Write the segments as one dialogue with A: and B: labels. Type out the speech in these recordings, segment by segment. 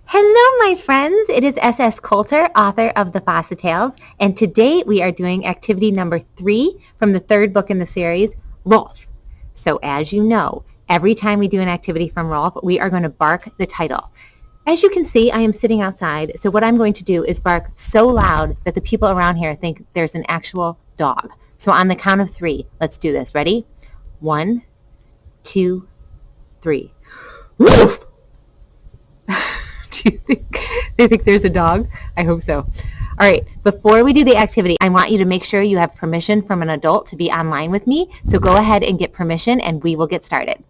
A: Hello, my friends. It is SS Coulter, author of the Fassa Tails, and today we are doing activity number 3 from the third book in the series, ROWLF. So as you know, every time we do an activity from ROWLF, we are going to bark the title. As you can see, I am sitting outside, so what I'm going to do is bark so loud that the people around here think there's an actual dog. So on the count of 3, let's do this. Ready? 1, 2, 3. Woof! Do you think they think there's a dog? I hope so. All right, before we do the activity, I want you to make sure you have permission from an adult to be online with me. So go ahead and get permission and we will get started.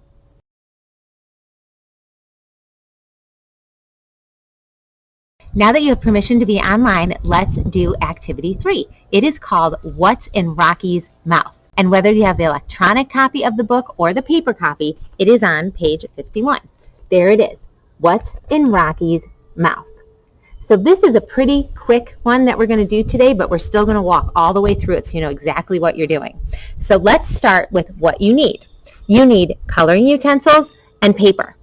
A: Now that you have permission to be online, let's do activity 3. It is called What's in Rocky's Mouth? And whether you have the electronic copy of the book or the paper copy, it is on page 51. There it is. What's in Rocky's mouth? So this is a pretty quick one that we're going to do today, but we're still going to walk all the way through it so you know exactly what you're doing. So let's start with what you need. You need coloring utensils and paper.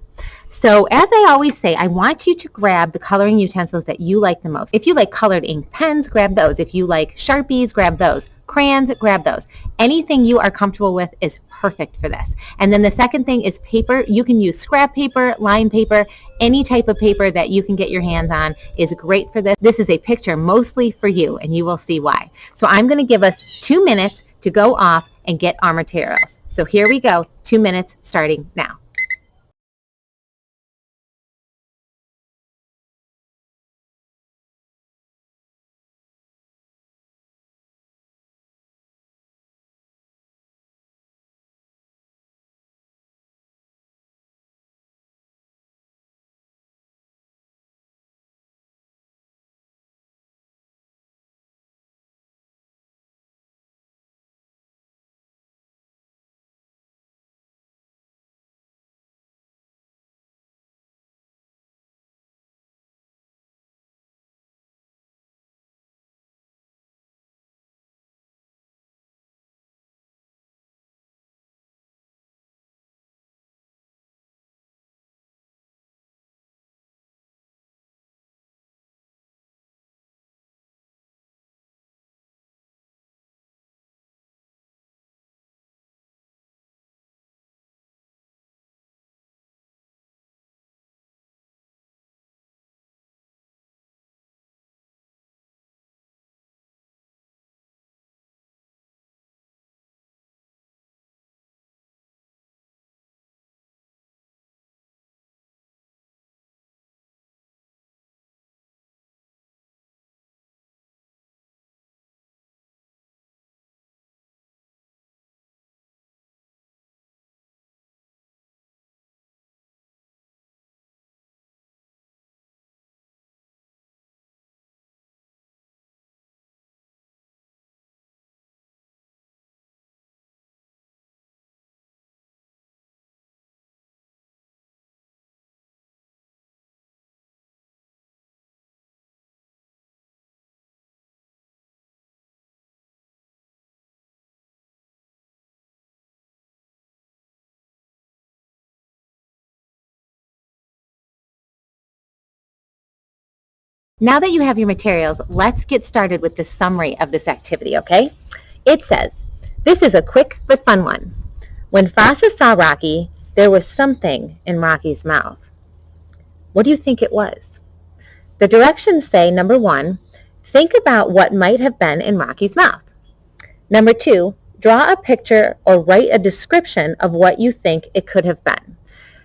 A: So as I always say, I want you to grab the coloring utensils that you like the most. If you like colored ink pens, grab those. If you like Sharpies, grab those. Crayons, grab those. Anything you are comfortable with is perfect for this. And then the second thing is paper. You can use scrap paper, line paper, any type of paper that you can get your hands on is great for this. This is a picture mostly for you, and you will see why. So I'm going to give us 2 minutes to go off and get our materials. So here we go, 2 minutes starting now. Now that you have your materials, let's get started with the summary of this activity, okay? It says, this is a quick but fun one. When Fassa saw Rocky, there was something in Rocky's mouth. What do you think it was? The directions say, number 1, think about what might have been in Rocky's mouth. Number 2, draw a picture or write a description of what you think it could have been.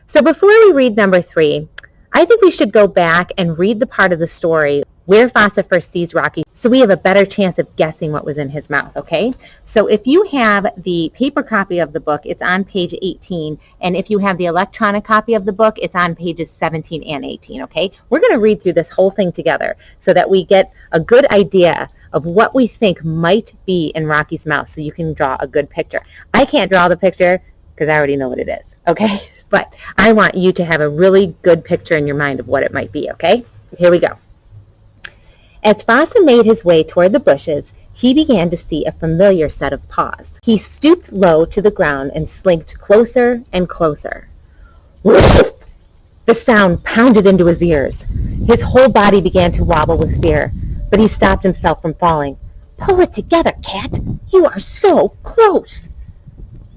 A: So before we read number 3, I think we should go back and read the part of the story where Fassa first sees Rocky so we have a better chance of guessing what was in his mouth, okay? So if you have the paper copy of the book, it's on page 18, and if you have the electronic copy of the book, it's on pages 17 and 18, okay? We're going to read through this whole thing together so that we get a good idea of what we think might be in Rocky's mouth so you can draw a good picture. I can't draw the picture because I already know what it is, okay? But I want you to have a really good picture in your mind of what it might be, okay? Here we go. As Fassa made his way toward the bushes, he began to see a familiar set of paws. He stooped low to the ground and slinked closer and closer. Woof! The sound pounded into his ears. His whole body began to wobble with fear, but he stopped himself from falling. "Pull it together, Cat. You are so close."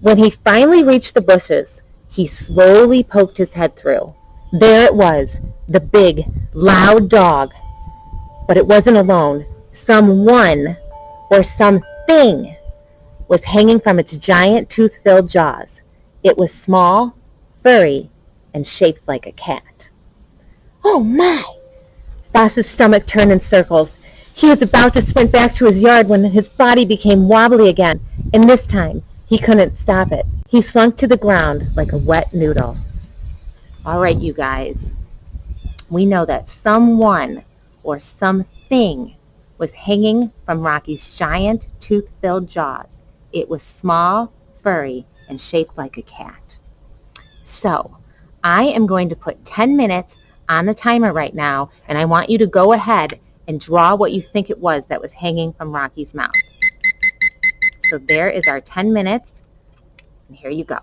A: When he finally reached the bushes, he slowly poked his head through. There it was, the big, loud dog. But it wasn't alone. Someone, or something, was hanging from its giant tooth-filled jaws. It was small, furry, and shaped like a cat. "Oh my!" Fassa's stomach turned in circles. He was about to sprint back to his yard when his body became wobbly again, and this time he couldn't stop it. He slunk to the ground like a wet noodle. All right, you guys. We know that someone or something was hanging from Rocky's giant tooth-filled jaws. It was small, furry, and shaped like a cat. So I am going to put 10 minutes on the timer right now, and I want you to go ahead and draw what you think it was that was hanging from Rocky's mouth. So there is our 10 minutes, and here you go.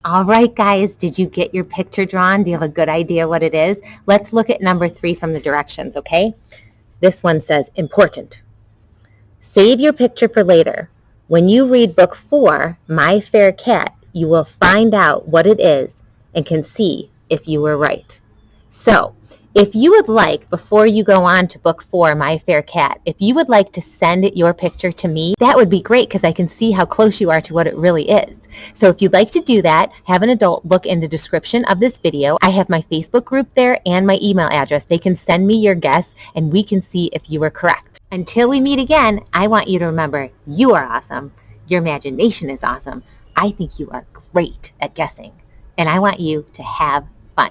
A: All right, guys, did you get your picture drawn? Do you have a good idea what it is? Let's look at number 3 from the directions, okay? This one says, important. Save your picture for later. When you read book 4, My Fair Cat, you will find out what it is and can see if you were right. So, if you would like, before you go on to book 4, My Fair Cat, if you would like to send your picture to me, that would be great because I can see how close you are to what it really is. So if you'd like to do that, have an adult look in the description of this video. I have my Facebook group there and my email address. They can send me your guess and we can see if you were correct. Until we meet again, I want you to remember you are awesome. Your imagination is awesome. I think you are great at guessing. And I want you to have fun.